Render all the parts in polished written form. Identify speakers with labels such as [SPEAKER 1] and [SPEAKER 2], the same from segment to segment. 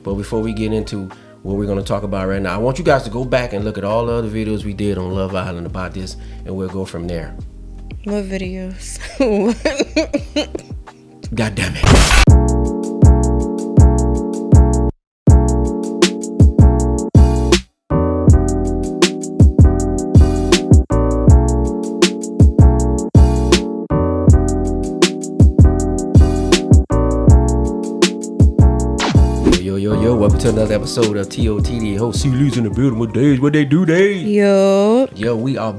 [SPEAKER 1] But before we get into what we're going to talk about right now, I want you guys to go back and look at all the other videos we did on Love Island about this, and we'll go from there.
[SPEAKER 2] What videos?
[SPEAKER 1] God damn it. Yo, welcome to another episode of TOTD. Host C-Lee's in the building. What days? What they do days?
[SPEAKER 2] Yo,
[SPEAKER 1] we are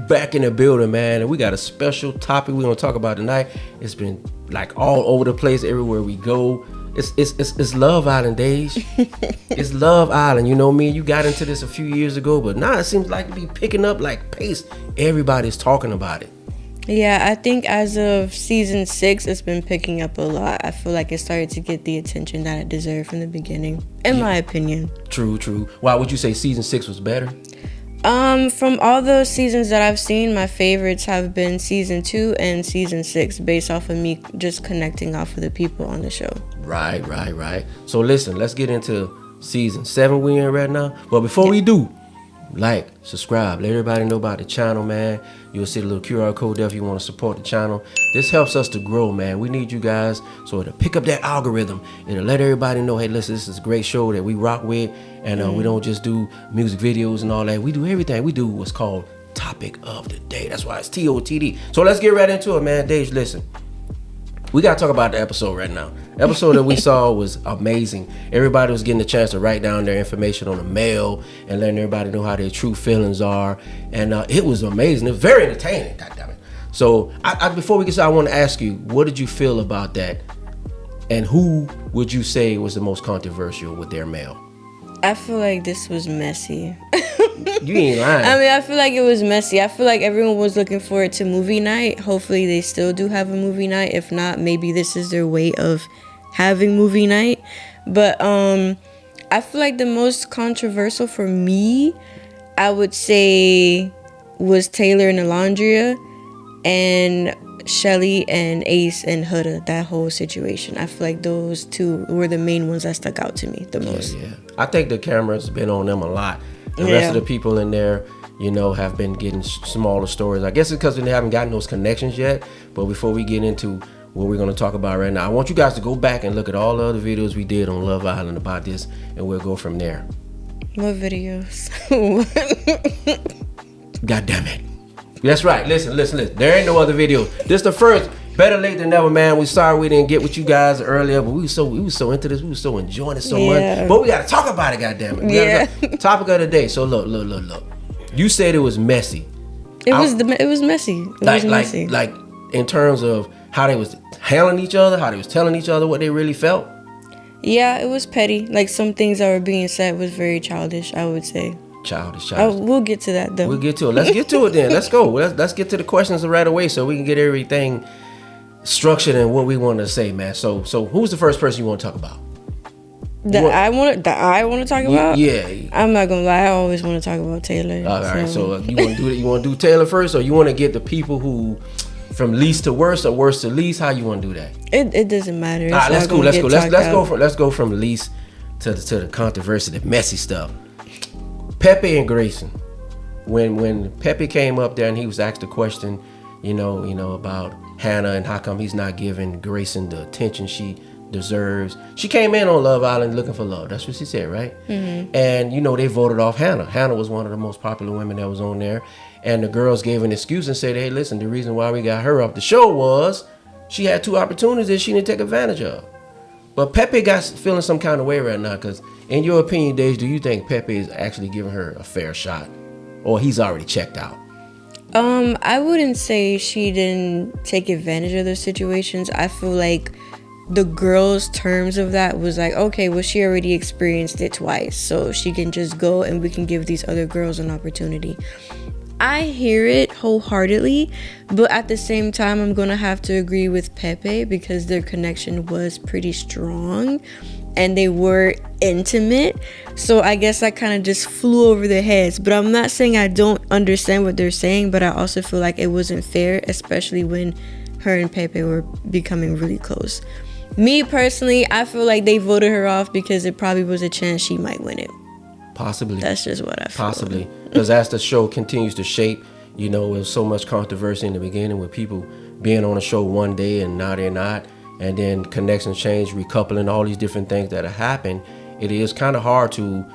[SPEAKER 1] back in the building, man. And we got a special topic we're going to talk about tonight. It's been like all over the place, everywhere we go. It's Love Island days. It's Love Island. You know me, you got into this a few years ago, but now it seems like to be picking up like pace. Everybody's talking about it.
[SPEAKER 2] yeah, I think as of season 6, it's been picking up a lot. I feel like it started to get the attention that it deserved from the beginning, in my opinion.
[SPEAKER 1] True. Why would you say season 6 was better?
[SPEAKER 2] From all the seasons that I've seen, my favorites have been season 2 and season 6, based off of me just connecting off of the people on the show.
[SPEAKER 1] Right. So listen, let's get into season 7 we in right now. But before we do, like, subscribe, let everybody know about the channel, man. You'll see the little QR code there if you want to support the channel. This helps us to grow, man. We need you guys, so it'll pick up that algorithm. It'll let everybody know, hey, listen, this is a great show that we rock with, and we don't just do music videos and all that. We do everything. We do what's called topic of the day. That's why it's TOTD. So let's get right into it, man. Dave, listen. We got to talk about the episode right now. The episode that we saw was amazing. Everybody was getting a chance to write down their information on the mail and letting everybody know how their true feelings are. And it was amazing. It was very entertaining. God damn it. So before we get started, I want to ask you, what did you feel about that? And who would you say was the most controversial with their mail?
[SPEAKER 2] I feel like this was messy.
[SPEAKER 1] You ain't lying.
[SPEAKER 2] I mean, I feel like it was messy. I feel like everyone was looking forward to movie night. Hopefully they still do have a movie night. If not, maybe this is their way of having movie night. But I feel like the most controversial for me, I would say, was Taylor and Alondria, and Shelly and Ace and Huda, that whole situation. I feel like those two were the main ones that stuck out to me the most.
[SPEAKER 1] Yeah. I think the camera's been on them a lot. The rest of the people in there, have been getting smaller stories. I guess it's because they haven't gotten those connections yet. But before we get into what we're going to talk about right now, I want you guys to go back and look at all the other videos we did on Love Island about this, and we'll go from there.
[SPEAKER 2] What videos?
[SPEAKER 1] God damn it. That's right. Listen. There ain't no other videos. This the first. Better late than never, man. We sorry we didn't get with you guys earlier, but we were so into this. We were so enjoying it so much. But we got to talk about it, goddammit. Topic of the day. So look. You said it was messy.
[SPEAKER 2] It was messy. Messy.
[SPEAKER 1] Like in terms of how they was handling each other, how they was telling each other what they really felt.
[SPEAKER 2] Yeah, it was petty. Like some things that were being said was very childish, I would say.
[SPEAKER 1] Childish.
[SPEAKER 2] We'll get to that though.
[SPEAKER 1] We'll get to it. Let's get to it then. Let's go. Let's get to the questions right away so we can get everything structured and what we want to say, man. So who's the first person you want to talk about?
[SPEAKER 2] I want to talk about?
[SPEAKER 1] Yeah.
[SPEAKER 2] I'm not gonna lie. I always want to talk about Taylor.
[SPEAKER 1] All right. So you want to do it? You want to do Taylor first, or you want to get the people who from least to worst or worst to least? How you want to do that?
[SPEAKER 2] It doesn't matter.
[SPEAKER 1] All right. Let's go. Let's go from least to the controversy, the messy stuff. Pepe and Grayson. When Pepe came up there and he was asked a question, about Hannah and how come he's not giving Grayson the attention she deserves. She came in on Love Island looking for love. That's what she said, right? Mm-hmm. And they voted off Hannah. Hannah was one of the most popular women that was on there. And the girls gave an excuse and said, hey, listen, the reason why we got her off the show was she had 2 opportunities that she didn't take advantage of. But Pepe got feeling some kind of way right now, because in your opinion, Dej, do you think Pepe is actually giving her a fair shot, or he's already checked out?
[SPEAKER 2] I wouldn't say she didn't take advantage of those situations. I feel like the girls' terms of that was like, okay, well, she already experienced it twice, so she can just go and we can give these other girls an opportunity. I hear it wholeheartedly, but at the same time, I'm gonna have to agree with Pepe because their connection was pretty strong and they were intimate. So I guess I kind of just flew over their heads. But I'm not saying I don't understand what they're saying, but I also feel like it wasn't fair, especially when her and Pepe were becoming really close. Me personally, I feel like they voted her off because it probably was a chance she might win it.
[SPEAKER 1] Possibly.
[SPEAKER 2] That's just what I feel.
[SPEAKER 1] Possibly. Because as the show continues to shape, you know, there's so much controversy in the beginning with people being on a show one day and now they're not. And then connections change, recoupling, all these different things that have happened. It is kind of hard to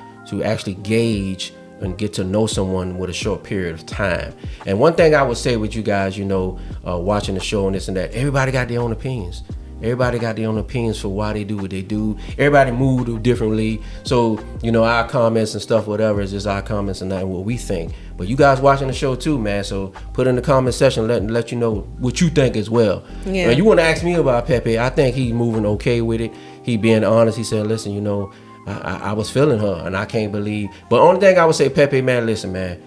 [SPEAKER 1] actually gauge and get to know someone with a short period of time. And one thing I would say with you guys, you know, watching the show and this and that, everybody got their own opinions. Everybody got their own opinions for why they do what they do. Everybody move differently. So, you know, our comments and stuff, whatever, is just our comments and not what we think. But you guys watching the show too, man. So put in the comment section, let you know what you think as well.
[SPEAKER 2] Yeah.
[SPEAKER 1] Now, you want to ask me about Pepe? I think he's moving okay with it. He being honest. He said, listen, you know, I was feeling her and I can't believe. But only thing I would say, Pepe, man, listen, man,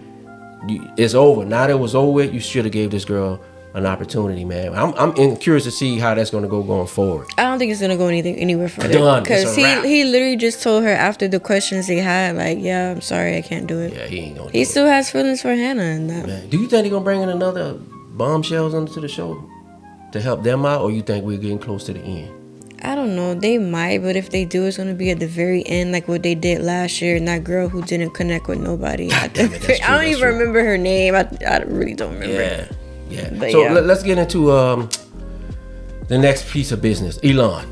[SPEAKER 1] it's over. Now that it was over with, you should have gave this girl an opportunity, man. I'm curious to see how that's going to go going forward.
[SPEAKER 2] I don't think it's going to go anywhere further.
[SPEAKER 1] Done.
[SPEAKER 2] Because he literally just told her after the questions they had, like, yeah, I'm sorry, I can't do it.
[SPEAKER 1] Yeah, he ain't going to do
[SPEAKER 2] He
[SPEAKER 1] it.
[SPEAKER 2] still has feelings for Hannah and that.
[SPEAKER 1] Man, do you think they're going to bring in another bombshells into the show to help them out, or you think we're getting close to the end?
[SPEAKER 2] I don't know. They might, but if they do, it's going to be at the very end, like what they did last year, and that girl who didn't connect with nobody.
[SPEAKER 1] God damn it, that's true,
[SPEAKER 2] I don't even remember her name. I really don't remember.
[SPEAKER 1] Yeah.
[SPEAKER 2] But
[SPEAKER 1] so
[SPEAKER 2] yeah.
[SPEAKER 1] let's get into the next piece of business. Elon,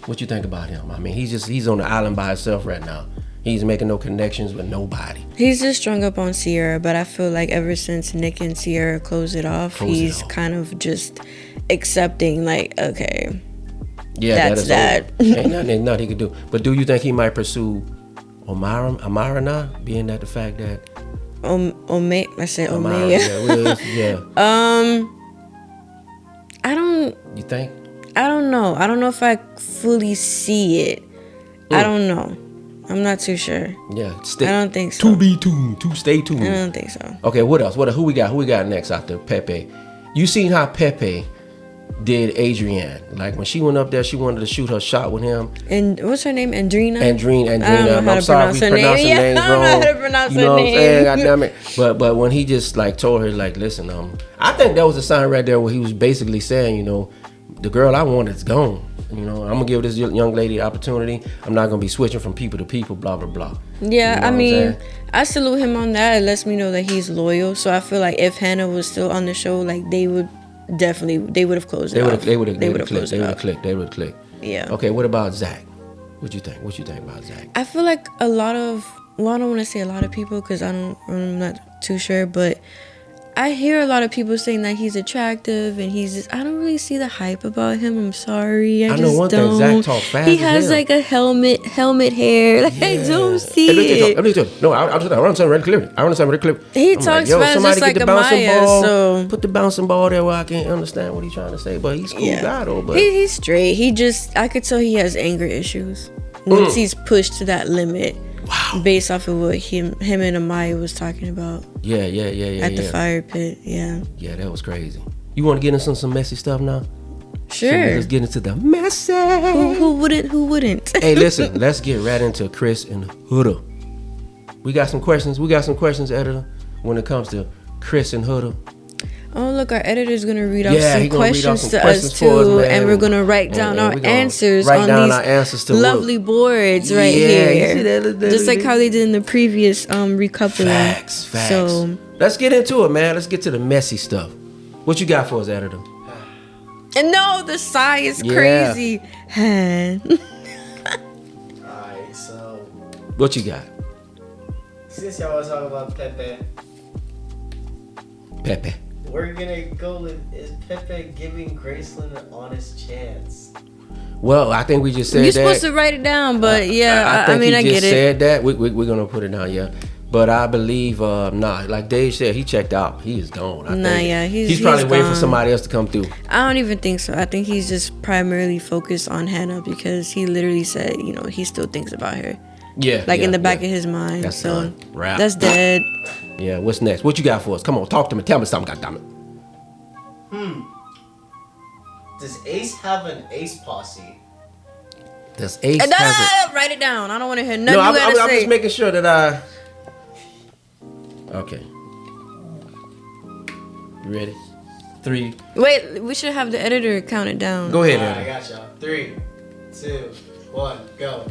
[SPEAKER 1] what you think about him? I mean, he's on the island by himself right now. He's making no connections with nobody.
[SPEAKER 2] He's just strung up on Sierra, but I feel like ever since Nick and Sierra closed it off, he's kind of just accepting, like, okay,
[SPEAKER 1] yeah,
[SPEAKER 2] that's that.
[SPEAKER 1] Ain't nothing he could do. But do you think he might pursue Amara now, being that the fact that
[SPEAKER 2] I said
[SPEAKER 1] Amara,
[SPEAKER 2] Omaya.
[SPEAKER 1] yeah.
[SPEAKER 2] I don't.
[SPEAKER 1] You think?
[SPEAKER 2] I don't know. I don't know if I fully see it. I don't know. I'm not too sure.
[SPEAKER 1] Yeah.
[SPEAKER 2] I don't think so.
[SPEAKER 1] To be tuned. To stay tuned.
[SPEAKER 2] I don't think so.
[SPEAKER 1] Okay. What else? Who we got? Who we got next after Pepe? You seen how Pepe did Adrienne? Like when she went up there, she wanted to shoot her shot with him.
[SPEAKER 2] And what's her name? Andrina.
[SPEAKER 1] Andrina.
[SPEAKER 2] I don't know how to pronounce her name. Yeah, I don't know how to pronounce her name.
[SPEAKER 1] You know what I'm saying? God damn it. But when he just like told her, like, listen, I think that was a sign right there where he was basically saying, you know, the girl I want is gone. You know, I'm gonna give this young lady opportunity. I'm not gonna be switching from people to people. Blah blah blah.
[SPEAKER 2] Yeah,
[SPEAKER 1] you know
[SPEAKER 2] I mean, I salute him on that. It lets me know that he's loyal. So I feel like if Hannah was still on the show, like they would have closed it off. They would have
[SPEAKER 1] clicked.
[SPEAKER 2] Yeah.
[SPEAKER 1] Okay, what about Zach? What you think? What you think about Zach?
[SPEAKER 2] I feel like I don't want to say a lot of people because I'm not too sure, but I hear a lot of people saying that he's attractive and I don't really see the hype about him. I'm sorry. I
[SPEAKER 1] know
[SPEAKER 2] just
[SPEAKER 1] one
[SPEAKER 2] don't.
[SPEAKER 1] thing. Zach talk fast.
[SPEAKER 2] He has like a helmet hair. Like I don't see it.
[SPEAKER 1] Let me tell you. No, I understand very clearly.
[SPEAKER 2] He talks fast just like Amaya. So
[SPEAKER 1] put the bouncing ball there where I can't understand what he's trying to say. But he's cool guy though. But
[SPEAKER 2] he's straight. I could tell he has anger issues once he's pushed to that limit.
[SPEAKER 1] Wow.
[SPEAKER 2] Based off of what him and Amaya was talking about.
[SPEAKER 1] Yeah.
[SPEAKER 2] At the fire pit, yeah.
[SPEAKER 1] Yeah, that was crazy. You want to get into some messy stuff now?
[SPEAKER 2] Sure.
[SPEAKER 1] So let's get into the messy.
[SPEAKER 2] Who wouldn't?
[SPEAKER 1] Hey, listen. Let's get right into Chris and Huda. We got some questions, editor, when it comes to Chris and Huda.
[SPEAKER 2] Oh, look, our editor's going to read off some questions to us, too. And we're going to write down our answers on these lovely boards right here. You see that? Just like how they did in the previous recoupling.
[SPEAKER 1] Facts. So let's get into it, man. Let's get to the messy stuff. What you got for us, editor?
[SPEAKER 2] And no, the sigh is crazy.
[SPEAKER 3] Alright, so
[SPEAKER 1] what you got?
[SPEAKER 3] Since y'all was talking about Pepe, we're gonna go with, is Pepe giving Graceland an honest chance?
[SPEAKER 1] Well, I think we just said that.
[SPEAKER 2] You're supposed to write it down, but I mean, I get it.
[SPEAKER 1] Said that. We're gonna put it down, yeah. But I believe, like Dave said, he checked out. He is gone. He's probably waiting for somebody else to come through.
[SPEAKER 2] I don't even think so. I think he's just primarily focused on Hannah because he literally said, you know, he still thinks about her.
[SPEAKER 1] Yeah.
[SPEAKER 2] Like in the back of his mind.
[SPEAKER 1] That's
[SPEAKER 2] so
[SPEAKER 1] rap.
[SPEAKER 2] That's dead.
[SPEAKER 1] Yeah. What's next? What you got for us? Come on, talk to me. Tell me something. Goddammit.
[SPEAKER 3] Does Ace have an Ace posse?
[SPEAKER 1] Does Ace
[SPEAKER 2] write it down. I don't want to hear nothing you gotta
[SPEAKER 1] I'm
[SPEAKER 2] say.
[SPEAKER 1] just making sure that Okay. You ready? 3.
[SPEAKER 2] Wait, we should have the editor count it down.
[SPEAKER 1] Go ahead,
[SPEAKER 3] Alright, I
[SPEAKER 1] Eddie.
[SPEAKER 3] got y'all. 3, 2, 1, go.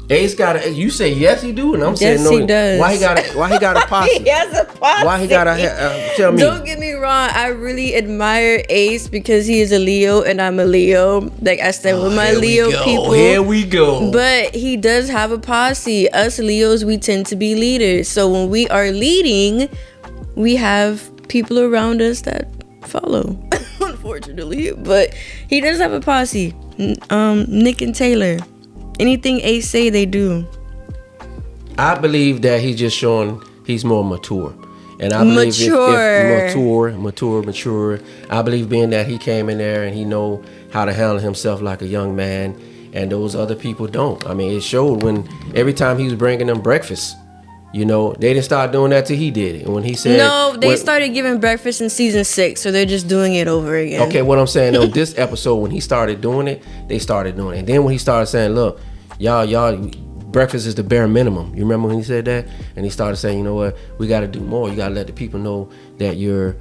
[SPEAKER 1] Ace got you say yes he do, and I'm
[SPEAKER 2] Yes,
[SPEAKER 1] saying no.
[SPEAKER 2] he does.
[SPEAKER 1] Why he got a posse?
[SPEAKER 2] He has a posse.
[SPEAKER 1] Why he got a tell me?
[SPEAKER 2] Don't get me wrong. I really admire Ace because he is a Leo and I'm a Leo. Like I said with my
[SPEAKER 1] Here we
[SPEAKER 2] Leo
[SPEAKER 1] go.
[SPEAKER 2] people.
[SPEAKER 1] Here we go.
[SPEAKER 2] But he does have a posse. Us Leos, we tend to be leaders. So when we are leading, we have people around us that follow. Unfortunately, but he does have a posse. Nick and Taylor. Anything Ace say, they do.
[SPEAKER 1] I believe that he's just showing he's more mature. And I believe mature. I believe being that he came in there and he know how to handle himself like a young man, and those other people don't. I mean, it showed when every time he was bringing them breakfast. You know, they didn't start doing that till he did it. And when he said...
[SPEAKER 2] No, they started giving breakfast in season 6, so they're just doing it over again.
[SPEAKER 1] Okay, what I'm saying, on this episode, when he started doing it, they started doing it. And then when he started saying, look, y'all, breakfast is the bare minimum. You remember when he said that? And he started saying, you know what, we got to do more. You got to let the people know that you're,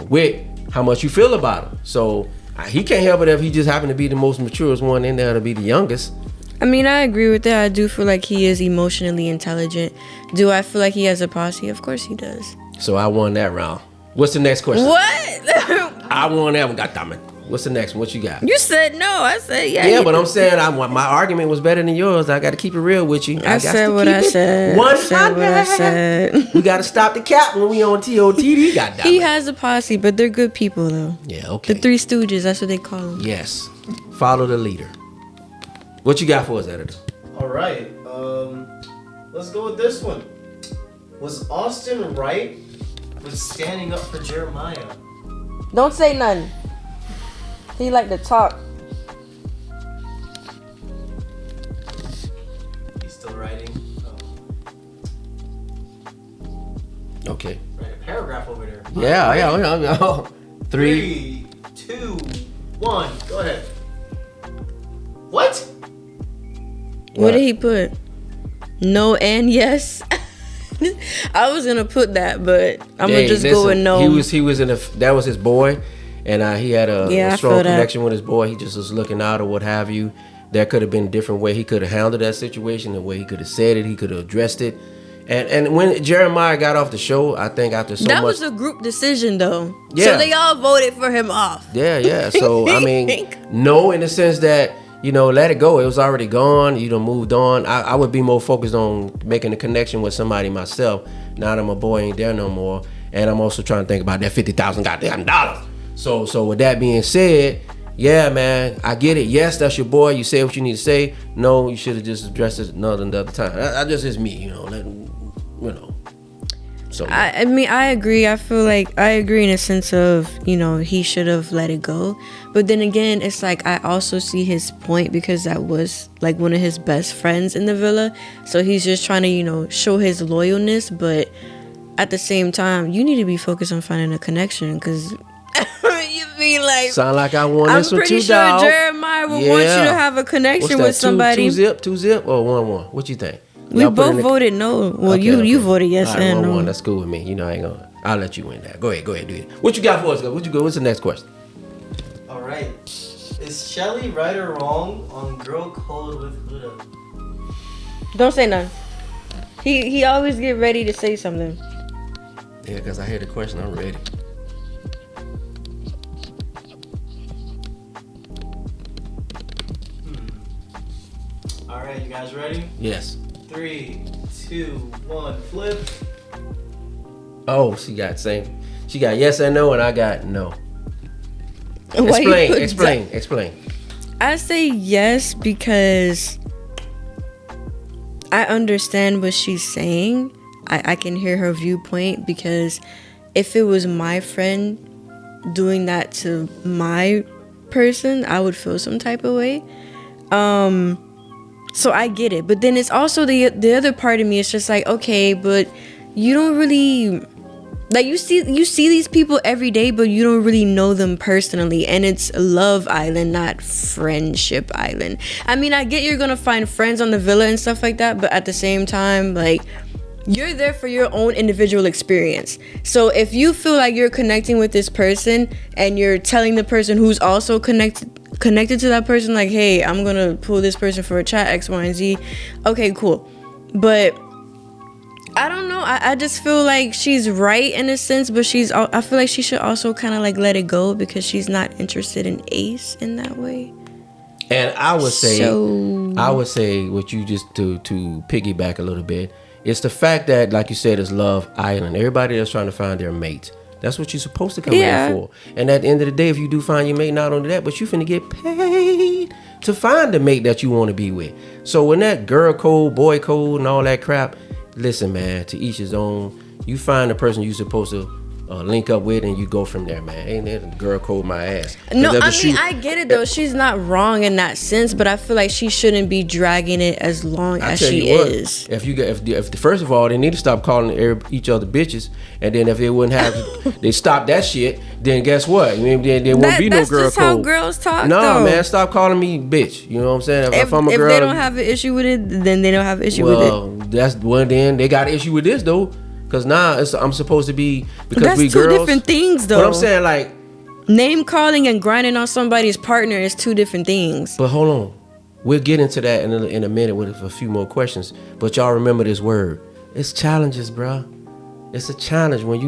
[SPEAKER 1] with how much you feel about them. So he can't help it if he just happened to be the most mature one in there to be the youngest.
[SPEAKER 2] I mean, I agree with that. I do feel like he is emotionally intelligent. Do I feel like he has a posse? Of course he does.
[SPEAKER 1] So I won that round. What's the next question?
[SPEAKER 2] What?
[SPEAKER 1] I won that one. Goddammit. What's the next one? What you got?
[SPEAKER 2] You said no. I said yeah.
[SPEAKER 1] Yeah, but I'm saying my argument was better than yours. I got to keep it real with you.
[SPEAKER 2] I said what I said.
[SPEAKER 1] 100. We got to stop the cap when we on TOTD. Goddammit.
[SPEAKER 2] He has a posse, but they're good people though.
[SPEAKER 1] Yeah, okay.
[SPEAKER 2] The Three Stooges. That's what they call them.
[SPEAKER 1] Yes. Follow the leader. What you got for us, editor?
[SPEAKER 3] Alright, let's go with this one. Was Austin right for standing up for Jeremiah?
[SPEAKER 2] Don't say nothing. He like to talk.
[SPEAKER 3] He's still writing.
[SPEAKER 1] Okay.
[SPEAKER 3] Write a paragraph over there.
[SPEAKER 1] Yeah. 3.
[SPEAKER 3] 3, 2, 1, go ahead. What?
[SPEAKER 2] What did he put? No and yes. I was gonna put that, but I'm gonna just go with no.
[SPEAKER 1] He was in that was his boy, and he had a strong connection with his boy. He just was looking out or what have you. There could have been a different way he could have handled that situation, the way he could have said it, he could have addressed it. And when Jeremiah got off the show, I think after so much,
[SPEAKER 2] that was a group decision though.
[SPEAKER 1] Yeah.
[SPEAKER 2] So they all voted for him off.
[SPEAKER 1] Yeah. So I mean, no, in the sense that, let it go. It was already gone. You done moved on. I would be more focused on making a connection with somebody myself. Now that my boy ain't there no more, and I'm also trying to think about that $50,000 goddamn dollars. So with that being said, yeah, man, I get it. Yes, that's your boy. You say what you need to say. No, you should have just addressed it another time. That just is me, So
[SPEAKER 2] I mean, I agree. I feel like I agree in a sense of, he should have let it go. But then again, it's like I also see his point because that was like one of his best friends in the villa. So he's just trying to, show his loyalness. But at the same time, you need to be focused on finding a connection because you mean like
[SPEAKER 1] sound like I won this
[SPEAKER 2] I'm
[SPEAKER 1] one too,
[SPEAKER 2] pretty sure
[SPEAKER 1] dog.
[SPEAKER 2] Jeremiah would want you to have a connection with somebody.
[SPEAKER 1] Two zip or 1-1? What you think?
[SPEAKER 2] We both voted no. Well,
[SPEAKER 1] Okay.
[SPEAKER 2] you voted yes
[SPEAKER 1] All right,
[SPEAKER 2] and no.
[SPEAKER 1] 1-1. That's cool with me. I ain't gonna. I'll let you win that. Go ahead, do it. What you got for us? What's the next question?
[SPEAKER 3] Alright. Is Shelly right or wrong on girl code with Huda?
[SPEAKER 2] Don't say none. He always get ready to say something.
[SPEAKER 1] Yeah, because I heard the question. I'm ready.
[SPEAKER 3] Alright, you guys ready?
[SPEAKER 1] Yes.
[SPEAKER 3] 3, 2, 1, flip.
[SPEAKER 1] Oh, she got yes and no, and I got no.
[SPEAKER 2] Why you put
[SPEAKER 1] Explain.
[SPEAKER 2] I say yes because I understand what she's saying. I can hear her viewpoint because if it was my friend doing that to my person, I would feel some type of way. So I get it. But then it's also the other part of me. It's just like, okay, but you don't really... Like, you see these people every day, but you don't really know them personally. And it's Love Island, not Friendship Island. I mean, I get you're going to find friends on the villa and stuff like that. But at the same time, like, you're there for your own individual experience. So if you feel like you're connecting with this person and you're telling the person who's also connected to that person, like, hey, I'm gonna pull this person for a chat, X, Y, and Z. Okay, cool. But I don't know. I just feel like she's right in a sense, but I feel like she should also kind of like let it go because she's not interested in Ace in that way.
[SPEAKER 1] And I would say what you just to piggyback a little bit. It's the fact that, like you said, it's Love Island. Everybody that's trying to find their mate. That's what you're supposed to come in for. And at the end of the day, if you do find your mate, not only that, but you finna get paid to find the mate that you want to be with. So when that girl code, boy code, and all that crap, listen, man, to each his own. You find the person you're supposed to link up with, and you go from there, man. Ain't that girl code my ass?
[SPEAKER 2] No, I mean, I get it though. She's not wrong in that sense, but I feel like she shouldn't be dragging it as long as she is.
[SPEAKER 1] If first of all, they need to stop calling each other bitches, and then if they wouldn't have, they stop that shit. Then guess what? There won't be no girl code.
[SPEAKER 2] That's just how girls talk.
[SPEAKER 1] No, man, stop calling me bitch. You know what I'm saying? If I'm a girl,
[SPEAKER 2] if they don't have an issue with it, then they don't have an issue with it.
[SPEAKER 1] Then they got an issue with this though. Cause now I'm supposed to be because
[SPEAKER 2] that's
[SPEAKER 1] we girls.
[SPEAKER 2] That's two different things, though.
[SPEAKER 1] But I'm saying, like,
[SPEAKER 2] name calling and grinding on somebody's partner is two different things.
[SPEAKER 1] But hold on, we'll get into that in a minute with a few more questions. But y'all remember this word? It's challenges, bruh. It's a challenge. When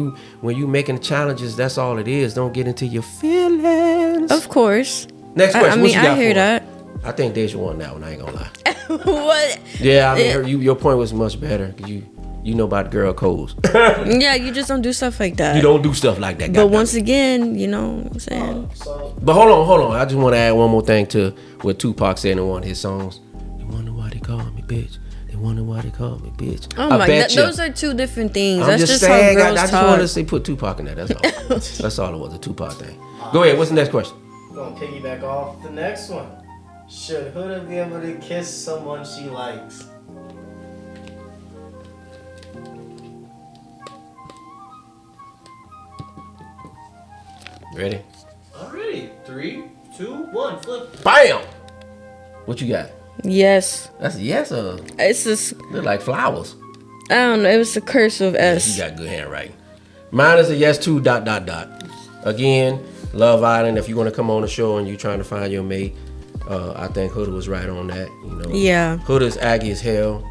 [SPEAKER 1] you making challenges, that's all it is. Don't get into your feelings.
[SPEAKER 2] Of course.
[SPEAKER 1] Next question.
[SPEAKER 2] I mean, I hear that.
[SPEAKER 1] I think Deja won that one. I ain't gonna lie.
[SPEAKER 2] What?
[SPEAKER 1] Yeah, I mean, your point was much better. You know about girl codes.
[SPEAKER 2] Yeah, you just don't do stuff like that.
[SPEAKER 1] You don't do stuff like that.
[SPEAKER 2] But once again, you know what I'm saying?
[SPEAKER 1] But hold on. I just want to add one more thing to what Tupac said in one of his songs. They wonder why they call me bitch. They wonder why they call me bitch.
[SPEAKER 2] Oh my God, those are two different things.
[SPEAKER 1] I'm
[SPEAKER 2] That's
[SPEAKER 1] just
[SPEAKER 2] saying, how girls
[SPEAKER 1] I just
[SPEAKER 2] talk.
[SPEAKER 1] wanted to say put Tupac in there. That's all. That's all it was, a Tupac thing. Go ahead. What's the next question?
[SPEAKER 3] I'm gonna piggyback off the next one. Should Huda be able to kiss someone she likes?
[SPEAKER 1] Ready?
[SPEAKER 3] Alrighty. 3, 2, 1, flip.
[SPEAKER 1] Bam! What you got?
[SPEAKER 2] Yes.
[SPEAKER 1] That's a yes or?
[SPEAKER 2] It's just,
[SPEAKER 1] Look like flowers.
[SPEAKER 2] I don't know. It was the curse of S.
[SPEAKER 1] You got good handwriting. Mine is a yes to ... Again, Love Island. If you want to come on the show and you trying to find your mate, I think Huda was right on that. You know.
[SPEAKER 2] Yeah.
[SPEAKER 1] Huda's aggy as hell.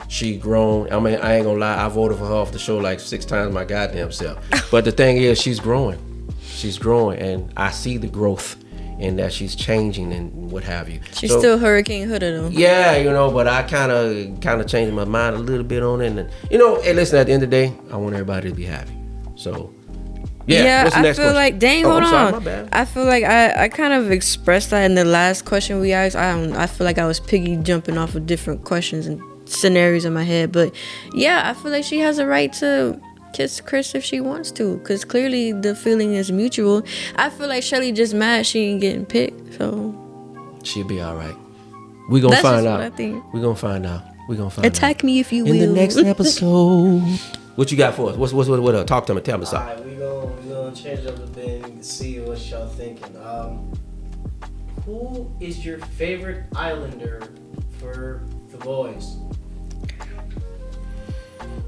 [SPEAKER 1] She grown. I mean, I ain't gonna lie. I voted for her off the show like 6 times my goddamn self. But the thing is, she's growing. She's growing, and I see the growth in that she's changing and what have you.
[SPEAKER 2] She's still Hurricane Huda though.
[SPEAKER 1] Yeah, you know, but I kind of changed my mind a little bit on it. And you know, hey, listen. At the end of the day, I want everybody to be happy. So. Yeah, what's the next
[SPEAKER 2] I feel
[SPEAKER 1] question?
[SPEAKER 2] like, dang,
[SPEAKER 1] Oh,
[SPEAKER 2] hold
[SPEAKER 1] I'm sorry,
[SPEAKER 2] on.
[SPEAKER 1] my bad.
[SPEAKER 2] I feel like I kind of expressed that in the last question we asked. I feel like I was piggy jumping off of different questions and scenarios in my head. But yeah, I feel like she has a right to kiss Chris if she wants to, because clearly the feeling is mutual. I feel like Shelly just mad she ain't getting picked, so
[SPEAKER 1] She'll be all right. We gonna find out.
[SPEAKER 2] What I think.
[SPEAKER 1] We gonna find out. We gonna find out.
[SPEAKER 2] Attack me if you will.
[SPEAKER 1] In the next episode. What you got for us? What talk to me. Tell me something.
[SPEAKER 3] Alright, we gonna change up a bit and see what y'all thinking. Who is your favorite Islander for the boys?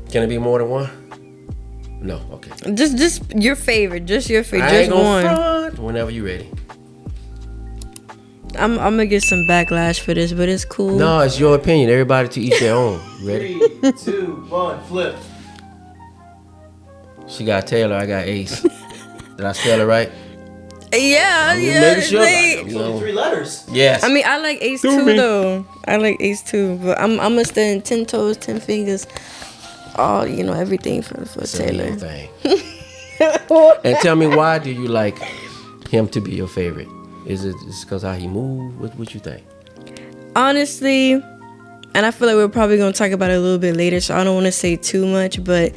[SPEAKER 1] Can it be more than one? No. Okay.
[SPEAKER 2] Just your favorite. Just your favorite.
[SPEAKER 1] I
[SPEAKER 2] Just
[SPEAKER 1] ain't gonna
[SPEAKER 2] one.
[SPEAKER 1] front. Whenever you ready.
[SPEAKER 2] I'm gonna get some backlash for this, but it's cool.
[SPEAKER 1] No, it's your opinion. Everybody to each their own. Ready?
[SPEAKER 3] 3, 2, 1, flip.
[SPEAKER 1] She got Taylor. I got Ace. Did I spell it right?
[SPEAKER 2] Yeah,
[SPEAKER 1] I'm
[SPEAKER 2] yeah.
[SPEAKER 1] making sure.
[SPEAKER 2] Like,
[SPEAKER 3] It's only 3 letters.
[SPEAKER 1] Yes.
[SPEAKER 2] I mean, I like Ace too, though. I like Ace too, but I'm gonna stand 10 toes, 10 fingers, all everything for Taylor.
[SPEAKER 1] Thing. And tell me, why do you like him to be your favorite? Is it because how he move? What you think?
[SPEAKER 2] Honestly, and I feel like we're probably gonna talk about it a little bit later, so I don't want to say too much, but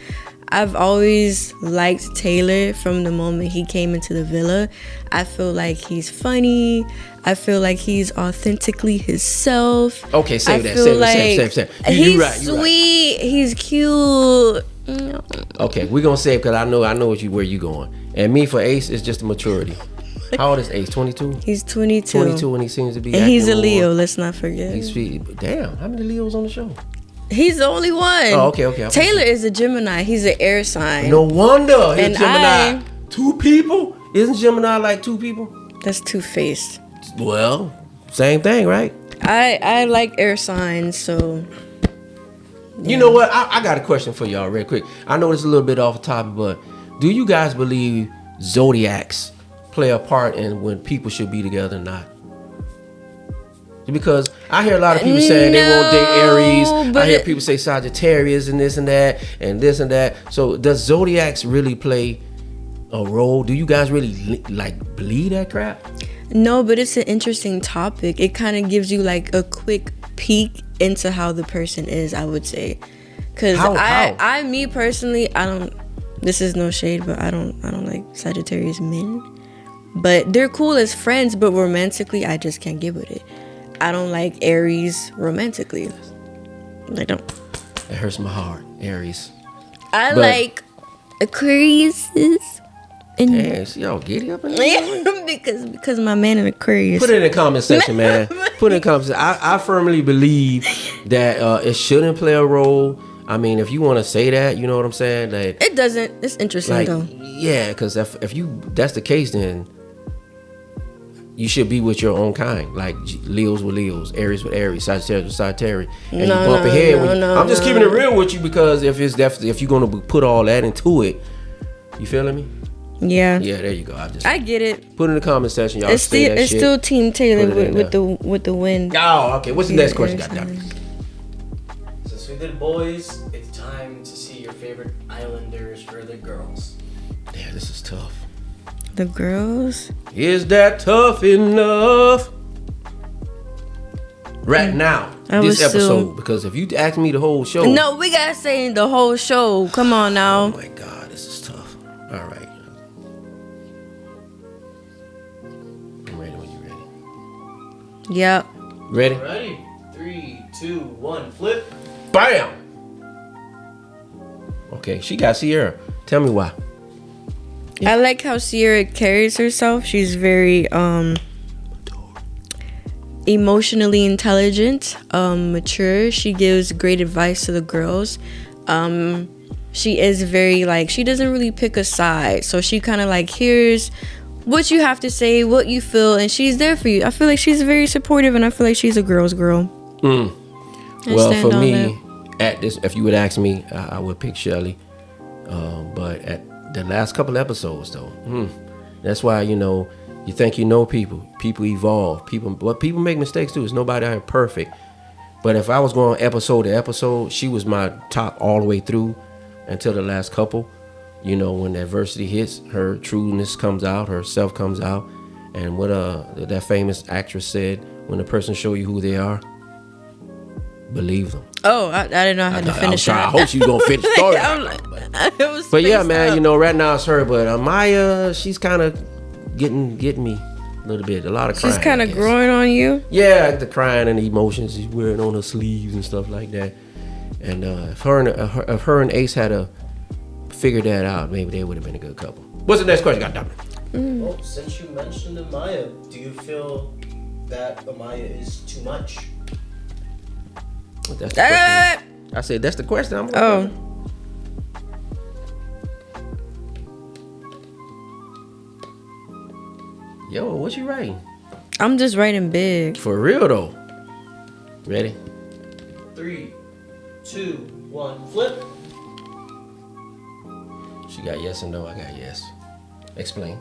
[SPEAKER 2] I've always liked Taylor from the moment he came into the villa. I feel like he's funny. I feel like he's authentically himself.
[SPEAKER 1] Okay, save that. Save.
[SPEAKER 2] He's
[SPEAKER 1] You're right.
[SPEAKER 2] sweet. He's cute.
[SPEAKER 1] Okay, we're gonna save because I know where you going. And me for Ace is just a maturity. How old is Ace? 22?
[SPEAKER 2] He's 22.
[SPEAKER 1] 22, and he seems to be.
[SPEAKER 2] And he's a
[SPEAKER 1] acting
[SPEAKER 2] Leo.
[SPEAKER 1] more.
[SPEAKER 2] Let's not forget.
[SPEAKER 1] Damn, how many Leos on the show?
[SPEAKER 2] He's the only one.
[SPEAKER 1] Oh, okay.
[SPEAKER 2] Taylor is a Gemini. He's an air sign.
[SPEAKER 1] No wonder. He's
[SPEAKER 2] And
[SPEAKER 1] Gemini. Two people? Isn't Gemini like two people?
[SPEAKER 2] That's two-faced.
[SPEAKER 1] Well, same thing, right?
[SPEAKER 2] I like air signs, so.
[SPEAKER 1] You know what? I got a question for y'all real quick. I know it's a little bit off topic, but do you guys believe zodiacs play a part in when people should be together or not? Because I hear a lot of people saying they won't date Aries. I hear people say Sagittarius and this and that and this and that. So does zodiacs really play a role? Do you guys really like believe that crap?
[SPEAKER 2] No, but it's an interesting topic. It kind of gives you like a quick peek into how the person is, I would say. Because I me personally, I don't. This is no shade, but I don't like Sagittarius men. But they're cool as friends, but romantically, I just can't get with it. I don't like Aries romantically. I don't.
[SPEAKER 1] It hurts my heart, Aries.
[SPEAKER 2] I like Aquariuses.
[SPEAKER 1] Damn, see y'all giddy up in there?
[SPEAKER 2] because my man in Aquarius.
[SPEAKER 1] Put it in the comment section, man. Put it in the comment section. I firmly believe that it shouldn't play a role. I mean, if you want to say that, you know what I'm saying? That
[SPEAKER 2] it doesn't. It's interesting though.
[SPEAKER 1] Yeah, because if that's the case, then you should be with your own kind. Like Leos with Leos, Aries with Aries, Sagittarius with Sagittarius, and you bump ahead. I'm just keeping it real with you because if you're gonna put all that into it, you feeling me?
[SPEAKER 2] Yeah.
[SPEAKER 1] Yeah, there you go. I get
[SPEAKER 2] it.
[SPEAKER 1] Put in the comment section, y'all.
[SPEAKER 2] It's still Team Taylor with the win.
[SPEAKER 1] Oh, okay. What's the next question? Goddamn.
[SPEAKER 3] Since we did boys, it's time to see your favorite Islanders for the girls.
[SPEAKER 1] Yeah, this is tough.
[SPEAKER 2] The girls?
[SPEAKER 1] Is that tough enough? Right now, this episode, because if you ask me the whole show.
[SPEAKER 2] No, we gotta say the whole show. Come on now.
[SPEAKER 1] Oh my God, this is tough. All right.
[SPEAKER 2] Yep.
[SPEAKER 1] Ready?
[SPEAKER 3] Ready? 3, 2, 1, flip.
[SPEAKER 1] Bam! Okay, she got Sierra. Tell me why.
[SPEAKER 2] I like how Sierra carries herself. She's very emotionally intelligent, mature. She gives great advice to the girls. She is very she doesn't really pick a side. So she kind of hears what you have to say, what you feel, and she's there for you. I feel like she's very supportive, and I feel like she's a girl's girl.
[SPEAKER 1] Well, for me, at this, if you would ask me, I would pick Shelly. But at the last couple episodes, though, that's why you think you know people. People evolve. People make mistakes too. It's nobody out here perfect. But if I was going episode to episode, she was my top all the way through until the last couple. When adversity hits, her trueness comes out, her self comes out. And what that famous actress said, when a person show you who they are, believe them.
[SPEAKER 2] Oh, I didn't know I had to finish that.
[SPEAKER 1] I hope she's going to finish the story. But yeah, man, right now it's her. But Maya, she's kind of getting me a little bit. A lot of crying.
[SPEAKER 2] She's kind of growing on you?
[SPEAKER 1] Yeah, the crying and the emotions she's wearing on her sleeves and stuff like that. And if her and Ace had figured that out, maybe they would have been a good couple. What's the next question?
[SPEAKER 3] Well, since you mentioned Amaya, do you feel that Amaya is too much?
[SPEAKER 1] That's the question. I said that's the question. Yo, what you writing?
[SPEAKER 2] I'm just writing big.
[SPEAKER 1] For real though. Ready?
[SPEAKER 3] 3, 2, 1, flip.
[SPEAKER 1] She got yes and no. I got yes. Explain.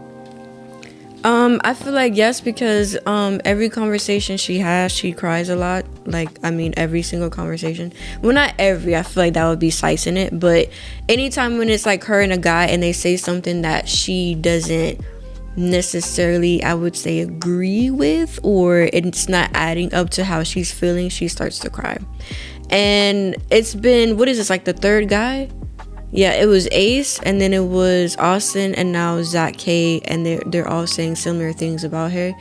[SPEAKER 2] I feel like yes because every conversation she has, she cries a lot. Every single conversation. Well, not every. I feel like that would be slicing it. But anytime when it's her and a guy and they say something that she doesn't necessarily, I would say, agree with, or it's not adding up to how she's feeling, she starts to cry. And it's been, what is this, the third guy? Yeah, it was Ace, and then it was Austin, and now Zach K, and they're all saying similar things about her.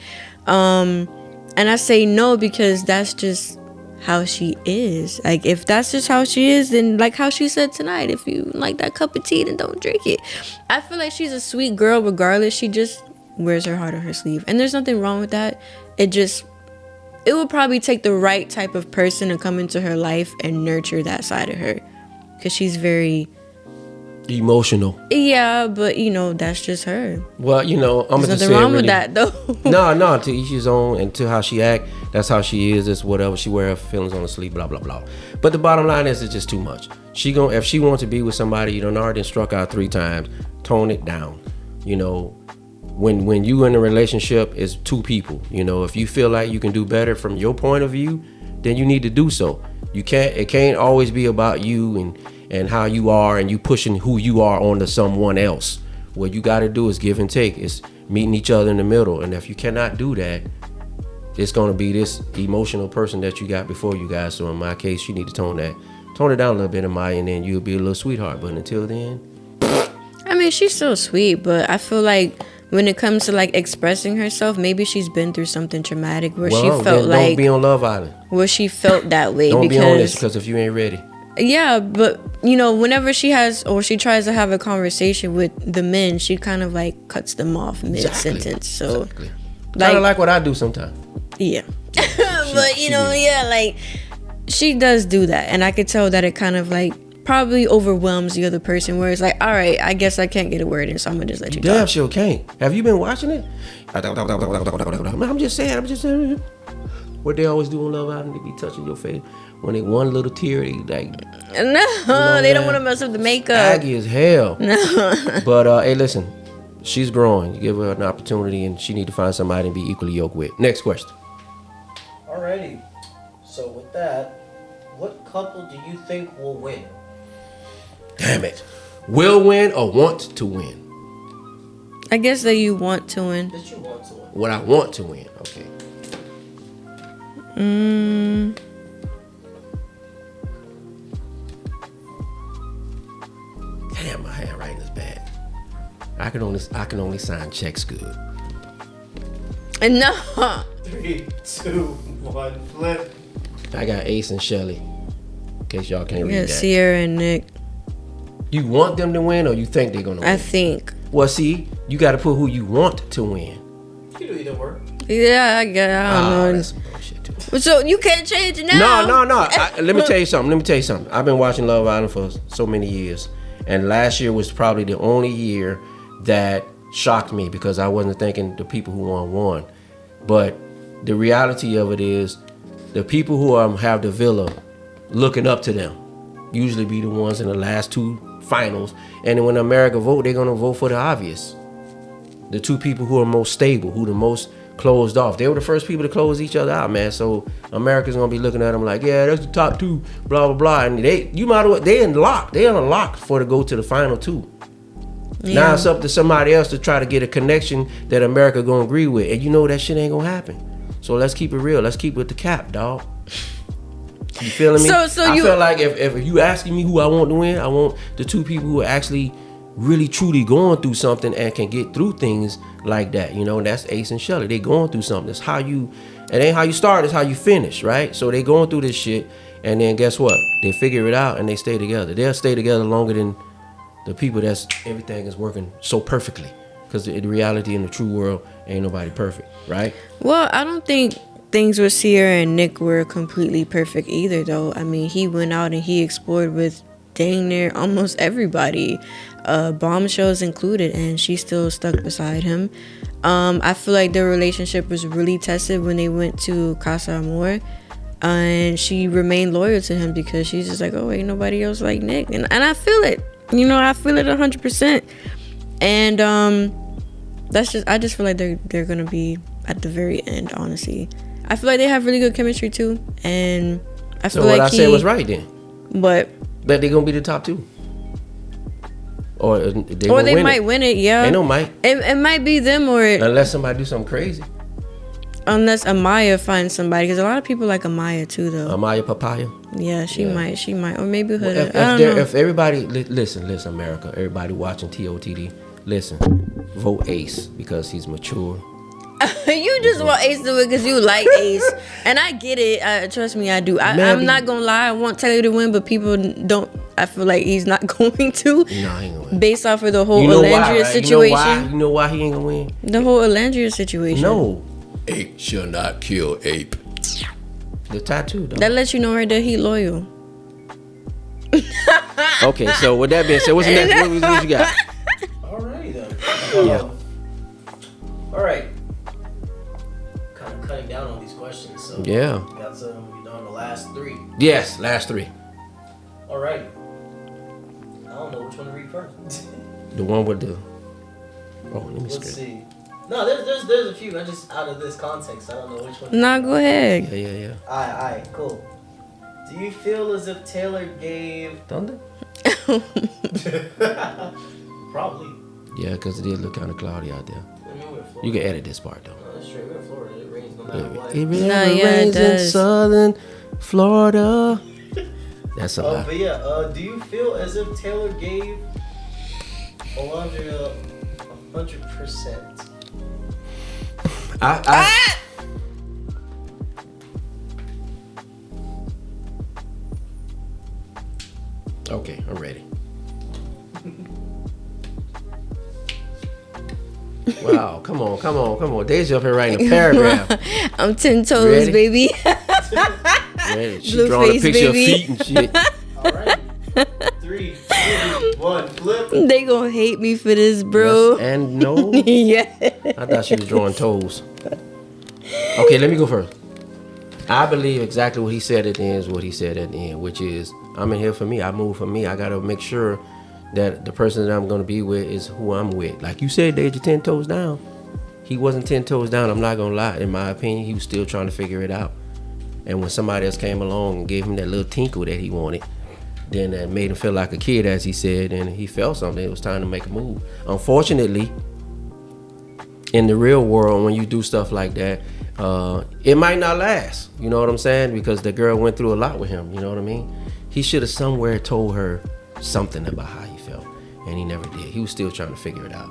[SPEAKER 2] And I say no because that's just how she is. If that's just how she is, then how she said tonight, if you like that cup of tea, then don't drink it. I feel like she's a sweet girl regardless. She just wears her heart on her sleeve, and there's nothing wrong with that. It's it would probably take the right type of person to come into her life and nurture that side of her, because she's very
[SPEAKER 1] emotional.
[SPEAKER 2] Yeah, but that's just her.
[SPEAKER 1] Well, I'm gonna
[SPEAKER 2] There's
[SPEAKER 1] just say
[SPEAKER 2] nothing wrong
[SPEAKER 1] really,
[SPEAKER 2] with that though.
[SPEAKER 1] no, to each his own, and to how she act, that's how she is. It's whatever she wear her feelings on the sleeve, blah blah blah. But the bottom line is, it's just too much. If she wants to be with somebody, already struck out 3 times, tone it down. When you in a relationship, it's 2 people. If you feel like you can do better from your point of view, then you need to do so. It can't always be about you and how you are, and you pushing who you are onto someone else. What you got to do is give and take. It's meeting each other in the middle. And if you cannot do that, it's going to be this emotional person that you got before you guys. So in my case, you need to tone it down a little bit, Amaya, and then you'll be a little sweetheart. But until then,
[SPEAKER 2] I mean, she's so sweet, but I feel like when it comes to like expressing herself, maybe she's been through something traumatic where she felt like,
[SPEAKER 1] don't be on Love Island.
[SPEAKER 2] Where she felt that way.
[SPEAKER 1] Don't be on this, because if you ain't ready.
[SPEAKER 2] Yeah, but whenever she has or she tries to have a conversation with the men, she kind of like cuts them off mid-sentence. So
[SPEAKER 1] exactly. Kind of like what I do sometimes.
[SPEAKER 2] Yeah. But like she does do that, and I could tell that it kind of like probably overwhelms the other person, where it's like, all right, I guess I can't get a word in, so I'm gonna just let you
[SPEAKER 1] Damn
[SPEAKER 2] talk.
[SPEAKER 1] sure can't. Have you been watching it? I'm just saying. What they always do on Love Island, they be touching your face. When they one little tear, they like...
[SPEAKER 2] No, they don't want to mess up the makeup.
[SPEAKER 1] Aggy as hell. No. But, hey, listen. She's growing. You give her an opportunity, and she need to find somebody and be equally yoked with. Next question.
[SPEAKER 3] Alrighty. So with that, what couple do you think will win?
[SPEAKER 1] Damn it. Will win or want to win?
[SPEAKER 2] I guess that you want to win.
[SPEAKER 3] That you want to win.
[SPEAKER 1] What I want to win. Okay. Damn, my handwriting is bad. I can only sign checks good.
[SPEAKER 2] No.
[SPEAKER 3] 3, 2, 1, flip.
[SPEAKER 1] I got Ace and Shelly. In case y'all can't read that.
[SPEAKER 2] Sierra and Nick.
[SPEAKER 1] You want them to win, or you think they're gonna win?
[SPEAKER 2] I think.
[SPEAKER 1] Well, see, you got to put who you want to win.
[SPEAKER 3] You can do either work.
[SPEAKER 2] Yeah, I don't know.
[SPEAKER 1] That's some bullshit too.
[SPEAKER 2] So you can't change it now?
[SPEAKER 1] No. Let me tell you something. I've been watching Love Island for so many years, and last year was probably the only year that shocked me, because I wasn't thinking the people who won. But the reality of it is, the people who have the villa looking up to them usually be the ones in the last 2 finals. And when America vote, they're gonna vote for the obvious. The 2 people who are most stable, who the most closed off. They were the first people to close each other out, man. So America's gonna be looking at them like, yeah, that's the top 2, blah blah blah. And they unlocked for to go to the final 2. Yeah. Now it's up to somebody else to try to get a connection that America gonna agree with, and that shit ain't gonna happen. So let's keep it real. Let's keep it with the cap, dog. You feeling me? I feel like if you asking me who I want to win, I want the 2 people who are actually really truly going through something and can get through things like that. That's Ace and Shelly. They going through something. It ain't how you start, it's how you finish, right? So they going through this shit, and then guess what? They figure it out and they stay together. They'll stay together longer than the people that's everything is working so perfectly. Because the reality in the true world, ain't nobody perfect, right?
[SPEAKER 2] Well, I don't think things with Sierra and Nick were completely perfect either, though. I mean, he went out and he explored with dang near almost everybody, bombshells included, and she still stuck beside him. I feel like their relationship was really tested when they went to Cashapp, and she remained loyal to him because she's just like, oh, ain't nobody else like Nick, and I feel it. I feel it 100%. And I just feel like they're gonna be at the very end. Honestly, I feel like they have really good chemistry too, and I feel like
[SPEAKER 1] I said was right then.
[SPEAKER 2] But
[SPEAKER 1] that they're gonna be the top 2, or
[SPEAKER 2] they might win it. Yeah,
[SPEAKER 1] they know might.
[SPEAKER 2] It might be them, or
[SPEAKER 1] unless somebody do something crazy.
[SPEAKER 2] Unless Amaya finds somebody, because a lot of people like Amaya too, though.
[SPEAKER 1] Amaya Papaya.
[SPEAKER 2] Yeah, she might, or maybe Huda.
[SPEAKER 1] If everybody listen, America, everybody watching TOTD, listen, vote Ace because he's mature.
[SPEAKER 2] You just want Ace to win because you like Ace, and I get it. Trust me, I do. I'm not gonna lie. I want Taylor to win, but people don't. I feel like he's not going to.
[SPEAKER 1] No, he ain't gonna win.
[SPEAKER 2] Based off of the whole Alandria situation.
[SPEAKER 1] You know why he ain't gonna win?
[SPEAKER 2] The whole Alandria situation.
[SPEAKER 1] No. Ape shall not kill ape. The tattoo, though.
[SPEAKER 2] That lets you know right there he loyal.
[SPEAKER 1] Okay, so with that being said, what's the next? What you got?
[SPEAKER 3] Alrighty then.
[SPEAKER 1] Yeah.
[SPEAKER 3] All right. Kind of cutting down on these questions. So
[SPEAKER 1] Yeah.
[SPEAKER 3] we got some. We done the last 3.
[SPEAKER 1] Yes, last 3.
[SPEAKER 3] Alright. I don't know which one to read first.
[SPEAKER 1] The one with the. Oh, let me
[SPEAKER 3] Let's
[SPEAKER 1] skip.
[SPEAKER 3] see. No, there's a few. I just out of this context. I don't know which one.
[SPEAKER 2] Nah, go ahead.
[SPEAKER 1] Yeah.
[SPEAKER 3] Alright, cool. Do you feel as if Taylor gave
[SPEAKER 1] Thunder?
[SPEAKER 3] Probably.
[SPEAKER 1] Yeah, because it did look kind of cloudy out there.
[SPEAKER 3] I mean, we're in Florida.
[SPEAKER 1] You can edit this part, though.
[SPEAKER 3] No, that's true. We're in Florida. It rains no matter what.
[SPEAKER 1] It really
[SPEAKER 2] No, yeah, it
[SPEAKER 1] rains in
[SPEAKER 2] does.
[SPEAKER 1] southern Florida. That's a lot.
[SPEAKER 3] But yeah, do you feel as if Taylor gave Alondra 100%?
[SPEAKER 1] Okay, I'm ready. Wow, come on. Deja up here writing a paragraph.
[SPEAKER 2] I'm 10 toes,
[SPEAKER 1] Ready?
[SPEAKER 2] baby.
[SPEAKER 1] Ready. She
[SPEAKER 2] Blue
[SPEAKER 1] drawing
[SPEAKER 2] face,
[SPEAKER 1] a picture
[SPEAKER 2] baby.
[SPEAKER 1] of feet and shit.
[SPEAKER 3] Alright. 3, 2, 1, flip.
[SPEAKER 2] They gonna hate me for this, bro.
[SPEAKER 1] Yes and no.
[SPEAKER 2] Yeah.
[SPEAKER 1] I thought she was drawing toes. Okay, let me go first. I believe exactly what he said at the end is what he said at the end, which is I'm in here for me. I move for me. I gotta make sure that the person that I'm gonna be with is who I'm with. Like you said, Deja, 10 toes down. He wasn't 10 toes down. I'm not gonna lie. In my opinion, he was still trying to figure it out. And when somebody else came along and gave him that little tinkle that he wanted, then that made him feel like a kid, as he said, and he felt something. It was time to make a move. Unfortunately, in the real world, when you do stuff like that, it might not last. You know what I'm saying? Because the girl went through a lot with him. You know what I mean? He should have somewhere told her something about how he felt, and he never did. He was still trying to figure it out.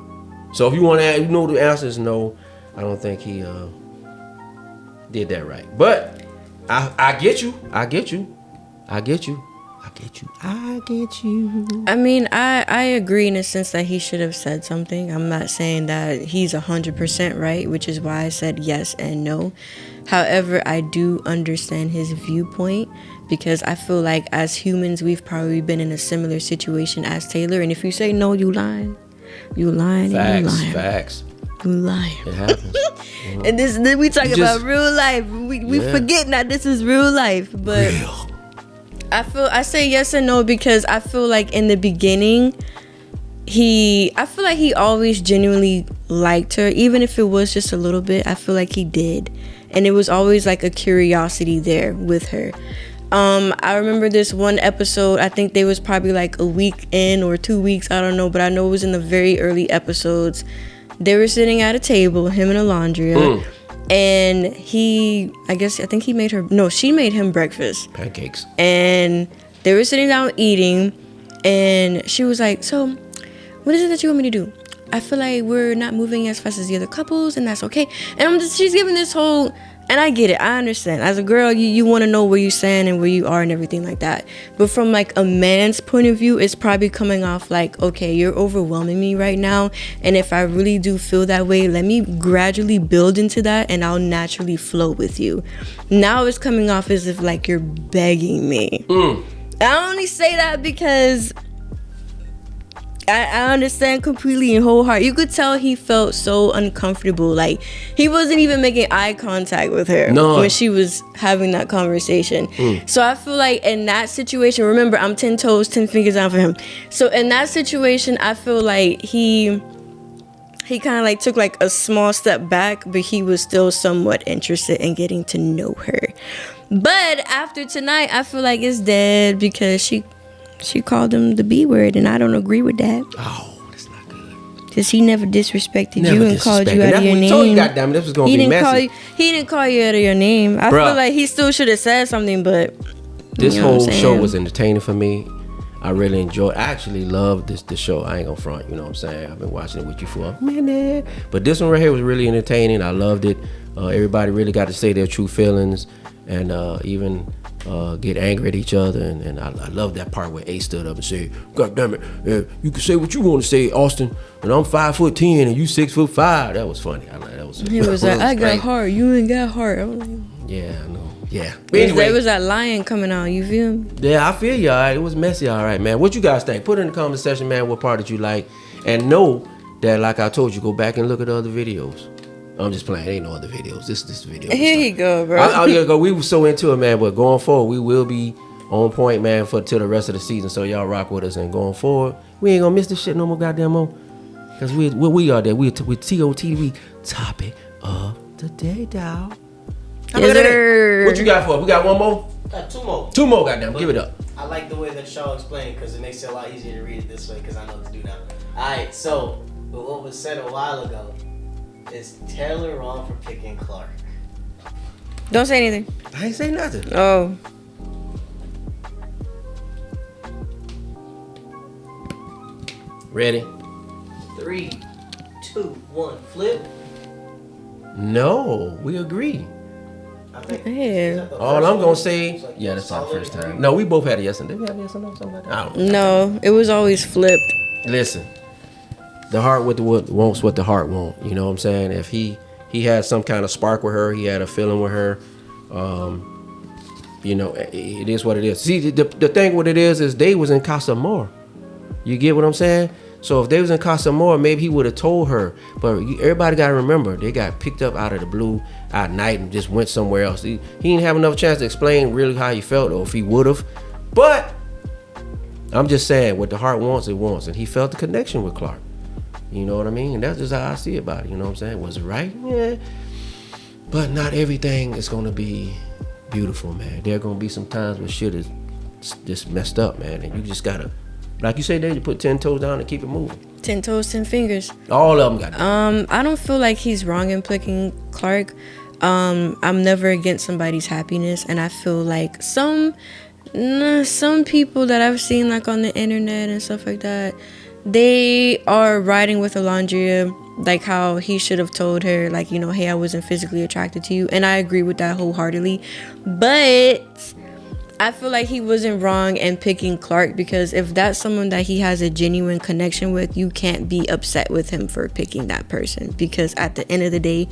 [SPEAKER 1] So if you want to, you know, the answer is no. I don't think he did that right. But I get you.
[SPEAKER 2] I mean, I agree in the sense that he should have said something. I'm not saying that he's 100% right, which is why I said yes and no. However, I do understand his viewpoint because I feel like as humans, we've probably been in a similar situation as Taylor. And if you say no, you lying. You lying and you lying.
[SPEAKER 1] Facts.
[SPEAKER 2] You lying.
[SPEAKER 1] It happens.
[SPEAKER 2] And this we talk about real life. We forget that this is real life. But
[SPEAKER 1] Real.
[SPEAKER 2] I say yes and no because I feel like in the beginning I feel like he always genuinely liked her, even if it was just a little bit. I feel like he did, and it was always like a curiosity there with her. I remember this one episode, I think they was probably like a week in or 2 weeks, I don't know, but I know it was in the very early episodes. They were sitting at a table, him and Alondra, and she made him breakfast.
[SPEAKER 1] Pancakes.
[SPEAKER 2] And they were sitting down eating, and she was like, so what is it that you want me to do? I feel like we're not moving as fast as the other couples, and that's okay. And she's giving this whole, and I get it, I understand. As a girl, you want to know where you stand and where you are and everything like that. But from like a man's point of view, it's probably coming off like, okay, you're overwhelming me right now. And if I really do feel that way, let me gradually build into that and I'll naturally flow with you. Now it's coming off as if like you're begging me. I only say that because I understand completely and wholeheartedly. You could tell he felt so uncomfortable. Like, he wasn't even making eye contact with her when she was having that conversation. So I feel like in that situation, remember, I'm 10 toes, 10 fingers down for him. So in that situation, I feel like he kind of like took like a small step back, but he was still somewhat interested in getting to know her. But after tonight, I feel like it's dead because she called him the B word, and I don't agree with that.
[SPEAKER 1] Oh, that's not good.
[SPEAKER 2] Because he never disrespected you and called you out of your name.
[SPEAKER 1] Told you, goddamn, this was gonna be messy.
[SPEAKER 2] He didn't call you out of your name. I feel like he still should have said something, but
[SPEAKER 1] this whole show was entertaining for me. I really enjoyed. I actually loved the show. I ain't gonna front. You know what I'm saying? I've been watching it with you for a minute, but this one right here was really entertaining. I loved it. Everybody really got to say their true feelings, and even get angry at each other. And I love that part where Ace stood up and said, "God damn it, you can say what you want to say, Austin, and I'm 5'10" and you 6'5". That was funny. That was.
[SPEAKER 2] He was like, "I got heart. You ain't got heart." I'm like,
[SPEAKER 1] yeah, I know. Yeah. But anyway,
[SPEAKER 2] There was that lion coming out. You feel me?
[SPEAKER 1] yeah, I feel you. All right. It was messy. All right, man. What you guys think? Put it in the comment section, man. What part did you like? And know that, like I told you, go back and look at the other videos. I'm just playing. Ain't no other videos. This video.
[SPEAKER 2] Here you go, bro.
[SPEAKER 1] I gotta go. We were so into it, man. But going forward, we will be on point, man, for till the rest of the season. So y'all rock with us. And going forward, we ain't gonna miss this shit no more goddamn more. Cause we are there. We TOTD. We topic of the day, dog.
[SPEAKER 2] Yes, sir.
[SPEAKER 1] What you got for us? We got one more.
[SPEAKER 3] Got two more.
[SPEAKER 1] Two more, goddamn. Give it up.
[SPEAKER 3] I like the way that y'all explain because it makes it a lot easier to read it this way because I know what to do now. Alright, so what was said a while ago is Taylor wrong for picking Clark.
[SPEAKER 2] Don't say anything.
[SPEAKER 1] I ain't say nothing.
[SPEAKER 2] Oh.
[SPEAKER 1] Ready?
[SPEAKER 3] 3, 2, 1, flip.
[SPEAKER 1] No, we agree.
[SPEAKER 3] I think.
[SPEAKER 2] Yeah.
[SPEAKER 3] Is that the
[SPEAKER 1] All
[SPEAKER 3] first
[SPEAKER 1] I'm
[SPEAKER 3] one?
[SPEAKER 1] gonna say,
[SPEAKER 3] It's like
[SPEAKER 1] yeah, that's our
[SPEAKER 3] solid
[SPEAKER 1] first
[SPEAKER 3] agree.
[SPEAKER 1] time. No, we both had a yes and did we have a yes and no, something like that? I don't know.
[SPEAKER 2] No, it was always flipped.
[SPEAKER 1] Listen, the heart with the what wants what the heart won't. You know what I'm saying? If he had some kind of spark with her, he had a feeling with her. You know, it is what it is. See, the thing what it is they was in Casa Amor. You get what I'm saying? So if they was in Casa Amor, maybe he would have told her. But everybody got to remember, they got picked up out of the blue at night and just went somewhere else. He didn't have enough chance to explain really how he felt, or if he would have. But I'm just saying, what the heart wants, it wants. And he felt the connection with Clark. You know what I mean? And that's just how I see about it. You know what I'm saying? Was it right? Yeah. But not everything is going to be beautiful, man. There are going to be some times where shit is just messed up, man. And you just got to, like you say, you put 10 toes down and keep it moving.
[SPEAKER 2] 10 toes, 10 fingers.
[SPEAKER 1] All of them got it.
[SPEAKER 2] I don't feel like he's wrong in picking Clark. I'm never against somebody's happiness, and I feel like some people that I've seen like on the internet and stuff like that, they are riding with Alondria, like how he should have told her, like, you know, hey, I wasn't physically attracted to you, and I agree with that wholeheartedly. But I feel like he wasn't wrong in picking Clark, because if that's someone that he has a genuine connection with, you can't be upset with him for picking that person, because at the end of the day,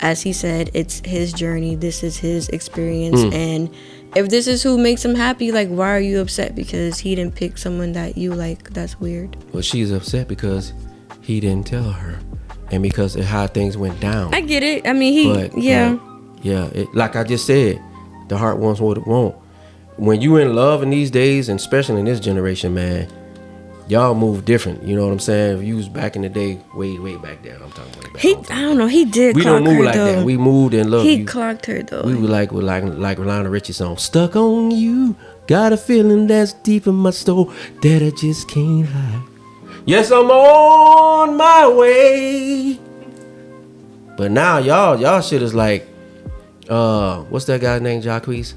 [SPEAKER 2] as he said, it's his journey, this is his experience, and if this is who makes him happy, like, why are you upset because he didn't pick someone that you like? That's weird.
[SPEAKER 1] Well, she's upset because he didn't tell her, and because of how things went down.
[SPEAKER 2] I get it. I mean, yeah.
[SPEAKER 1] Like I just said, the heart wants what it wants. When you in love in these days, and especially in this generation, man, y'all move different. You know what I'm saying? If you was back in the day, way back there, I'm talking way back.
[SPEAKER 2] I don't know. He did.
[SPEAKER 1] We
[SPEAKER 2] clock
[SPEAKER 1] don't move
[SPEAKER 2] her,
[SPEAKER 1] like
[SPEAKER 2] though.
[SPEAKER 1] that. We moved in love.
[SPEAKER 2] He clocked her though.
[SPEAKER 1] We were like Lionel Richie song, "Stuck on You." Got a feeling that's deep in my soul that I just can't hide. Yes, I'm on my way. But now y'all shit is like, what's that guy's name? Jacquees.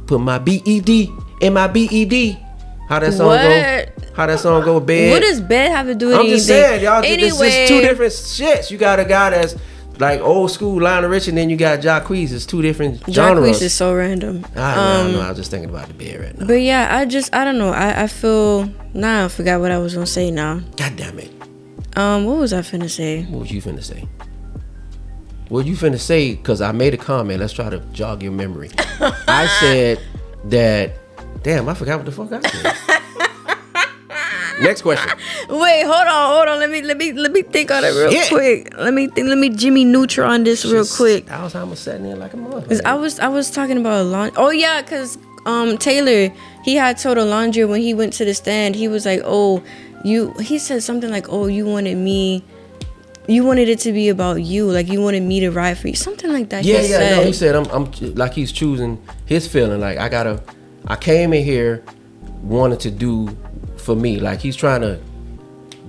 [SPEAKER 1] Put my BED in my BED. How that song go? How that song go? Bed.
[SPEAKER 2] What does bed have to do with
[SPEAKER 1] I'm
[SPEAKER 2] anything?
[SPEAKER 1] just saying, y'all.
[SPEAKER 2] Anyway,
[SPEAKER 1] This is two different shits. You got a guy that's like old school Lionel Richie, and then you got Jacquees. It's two different genres.
[SPEAKER 2] Jacquees is so random.
[SPEAKER 1] I don't know. I was just thinking about the bed right now.
[SPEAKER 2] But yeah, I don't know. I feel I forgot what I was gonna say now.
[SPEAKER 1] God damn it.
[SPEAKER 2] What was I finna say?
[SPEAKER 1] What was you finna say? What you finna say? Because I made a comment. Let's try to jog your memory. I said that. Damn, I forgot what the fuck I said. Next question.
[SPEAKER 2] Wait, hold on. Let me think on it real quick. Let me Jimmy Neutron this real quick.
[SPEAKER 1] Alzheimer's setting in like a mother.
[SPEAKER 2] Cause I was talking about Alondria. Oh yeah, cause Taylor, he had told Alondria when he went to the stand, he was like, he said something like, oh, you wanted it to be about you, like you wanted me to ride for you, something like that.
[SPEAKER 1] Yeah. No, he said I'm like he's choosing his feeling. Like I came in here wanted to do for me. Like he's trying to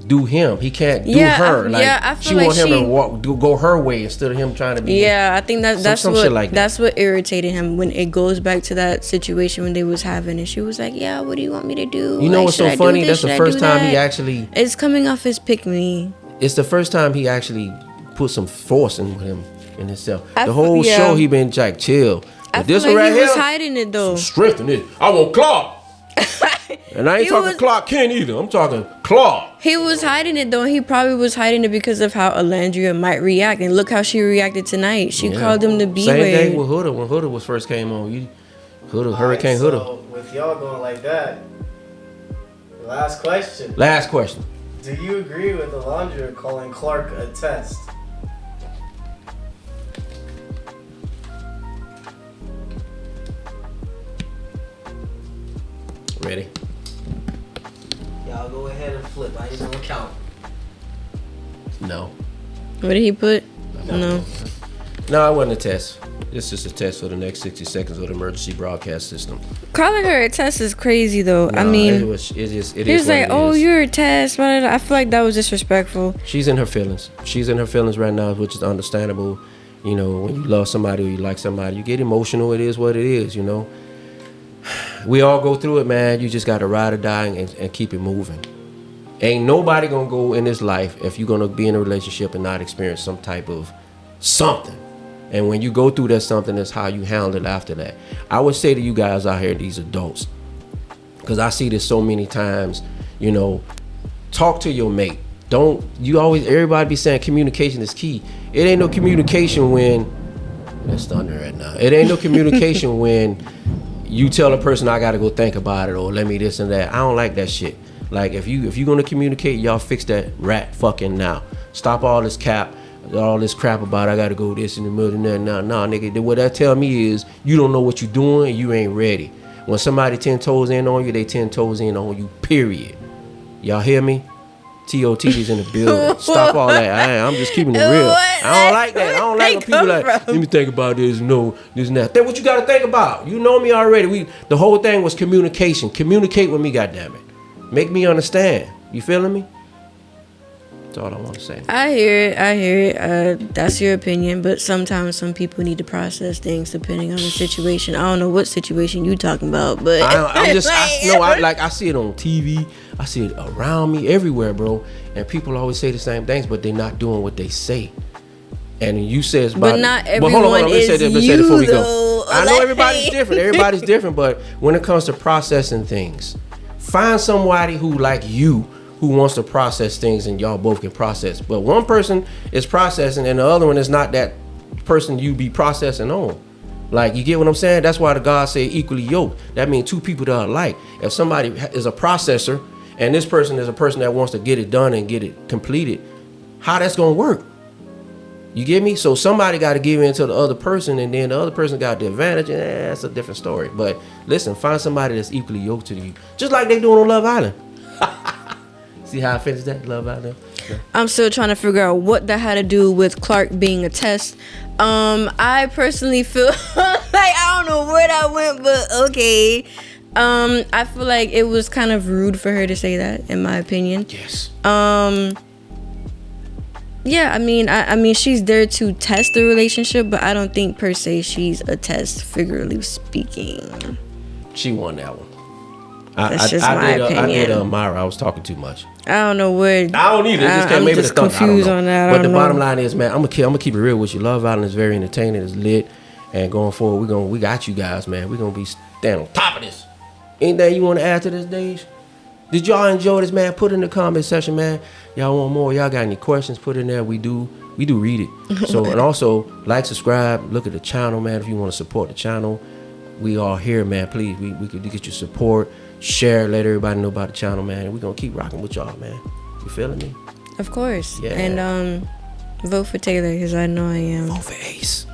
[SPEAKER 1] do him. He can't do her.
[SPEAKER 2] I feel
[SPEAKER 1] she
[SPEAKER 2] like
[SPEAKER 1] want him to go her way instead of him trying to be.
[SPEAKER 2] Yeah, I think that's
[SPEAKER 1] some
[SPEAKER 2] what
[SPEAKER 1] shit like that.
[SPEAKER 2] That's what irritated him when it goes back to that situation when they was having, and she was like, "Yeah, what do you want me to do?"
[SPEAKER 1] You know
[SPEAKER 2] like,
[SPEAKER 1] what's so funny? That's the first time he
[SPEAKER 2] that?
[SPEAKER 1] actually.
[SPEAKER 2] It's coming off his pick me.
[SPEAKER 1] It's the first time he actually put some force in with him in himself.
[SPEAKER 2] The
[SPEAKER 1] whole show he been like chill. But
[SPEAKER 2] I
[SPEAKER 1] this
[SPEAKER 2] feel
[SPEAKER 1] one
[SPEAKER 2] like
[SPEAKER 1] right
[SPEAKER 2] he was
[SPEAKER 1] here,
[SPEAKER 2] hiding it though.
[SPEAKER 1] strengthen it. I want Clark. And I ain't
[SPEAKER 2] He
[SPEAKER 1] talking
[SPEAKER 2] was-
[SPEAKER 1] Clark Kent either. I'm talking Clark.
[SPEAKER 2] He was hiding it though. He probably was hiding it because of how Alandria might react. And look how she reacted tonight. She
[SPEAKER 1] Yeah.
[SPEAKER 2] called him the B
[SPEAKER 1] Same thing
[SPEAKER 2] word.
[SPEAKER 1] with Huda when Huda was first came on. Hurricane
[SPEAKER 3] Alright,
[SPEAKER 1] Huda.
[SPEAKER 3] so with y'all going like that, last question.
[SPEAKER 1] Last question.
[SPEAKER 3] Do you agree with Alondra calling Clark a test?
[SPEAKER 1] Ready?
[SPEAKER 3] Y'all go ahead and flip. I ain't gonna count.
[SPEAKER 1] No.
[SPEAKER 2] What did he put? No.
[SPEAKER 1] No, it wasn't a test. It's just a test for the next 60 seconds of the emergency broadcast system.
[SPEAKER 2] Calling her a test is crazy though. I
[SPEAKER 1] Nah,
[SPEAKER 2] mean,
[SPEAKER 1] it is
[SPEAKER 2] he was
[SPEAKER 1] what
[SPEAKER 2] like,
[SPEAKER 1] it
[SPEAKER 2] "Oh,
[SPEAKER 1] is.
[SPEAKER 2] you're a test." Blah, blah, blah. I feel like that was disrespectful.
[SPEAKER 1] She's in her feelings. She's in her feelings right now, which is understandable. You know, when you love somebody or you like somebody, you get emotional. It is what it is, you know. We all go through it, man. You just got to ride or die and keep it moving. Ain't nobody going to go in this life if you're going to be in a relationship and not experience some type of something. And when you go through that something, that's how you handle it after that. I would say to you guys out here, these adults, because I see this so many times, you know, talk to your mate. Everybody be saying communication is key. It ain't no communication when, that's thunder right now. It ain't no communication when you tell a person I gotta go think about it or let me this and that. I don't like that shit. Like if you gonna communicate, y'all fix that rat fucking now. Stop all this all this crap about I gotta go this in the middle and that. Nah, nigga. What that tell me is you don't know what you're doing and you ain't ready. When somebody 10 toes in on you, they 10 toes in on you. Period. Y'all hear me? TOTD's in the building. Stop all that. I'm just keeping it real. I don't like that. I don't like when people like, let me think about this, this and that. That's what you got to think about. You know me already. The whole thing was communication. Communicate with me, goddammit. Make me understand. You feeling me? That's all I want to say.
[SPEAKER 2] I hear it. That's your opinion, but sometimes some people need to process things depending on the situation. I don't know what situation you talking about, but
[SPEAKER 1] I see it on TV. I see it around me everywhere, bro. And people always say the same things, but they're not doing what they say. And you says,
[SPEAKER 2] but not everyone
[SPEAKER 1] hold on. Let's say it before we go.
[SPEAKER 2] though.
[SPEAKER 1] I know everybody's different. Everybody's different, but when it comes to processing things, find somebody who like you, who wants to process things, and y'all both can process. But one person is processing and the other one is not that person you be processing on. Like, you get what I'm saying? That's why the God said equally yoked. That means two people that are alike. If somebody is a processor and this person is a person that wants to get it done and get it completed, how that's gonna work? You get me? So somebody got to give in to the other person, and then the other person got the advantage, and that's a different story. But listen, find somebody that's equally yoked to you, just like they doing on Love Island. See how I finished that, Love Island? Yeah.
[SPEAKER 2] I'm still trying to figure out what that had to do with Clark being a test. I personally feel like I don't know where that went, but okay. I feel like it was kind of rude for her to say that, in my opinion.
[SPEAKER 1] Yes.
[SPEAKER 2] Yeah, I mean, she's there to test the relationship, but I don't think per se she's a test, figuratively speaking.
[SPEAKER 1] She won that one.
[SPEAKER 2] That's just my opinion.
[SPEAKER 1] I did Myra. I was talking too much.
[SPEAKER 2] I don't know where.
[SPEAKER 1] I don't either. It just can't.
[SPEAKER 2] I'm
[SPEAKER 1] Maybe
[SPEAKER 2] just
[SPEAKER 1] the stunt.
[SPEAKER 2] confused on that.
[SPEAKER 1] But the bottom line is, man, I'm gonna keep it real with you. Love Island is very entertaining. It's lit, and going forward, we got you guys, man. We're gonna be standing on top of this. Anything you want to add to this, Dave? Did y'all enjoy this, man? Put it in the comment section, man. Y'all want more? Y'all got any questions? Put in there. We do read it. So, and also like, subscribe, look at the channel, man. If you want to support the channel, we all here, man. Please, we could get your support. Share, let everybody know about the channel, man. And we're gonna keep rocking with y'all, man. You feeling me?
[SPEAKER 2] Of course.
[SPEAKER 1] Yeah.
[SPEAKER 2] And vote for Taylor, because I know I am.
[SPEAKER 1] Vote for Ace.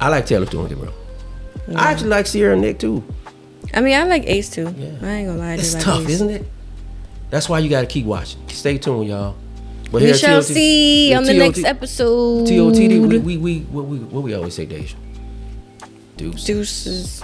[SPEAKER 1] I like Taylor too, don't get me wrong. I actually like Sierra and Nick too.
[SPEAKER 2] I mean, I like Ace too.
[SPEAKER 1] Yeah.
[SPEAKER 2] I ain't gonna lie.
[SPEAKER 1] It's
[SPEAKER 2] like
[SPEAKER 1] tough,
[SPEAKER 2] Ace.
[SPEAKER 1] isn't it? That's why you gotta keep watching. Stay tuned, y'all. But
[SPEAKER 2] We
[SPEAKER 1] here at
[SPEAKER 2] shall
[SPEAKER 1] TOT
[SPEAKER 2] see on the next episode.
[SPEAKER 1] TOTD, what we always say, Deja? Deuces.
[SPEAKER 2] Deuces.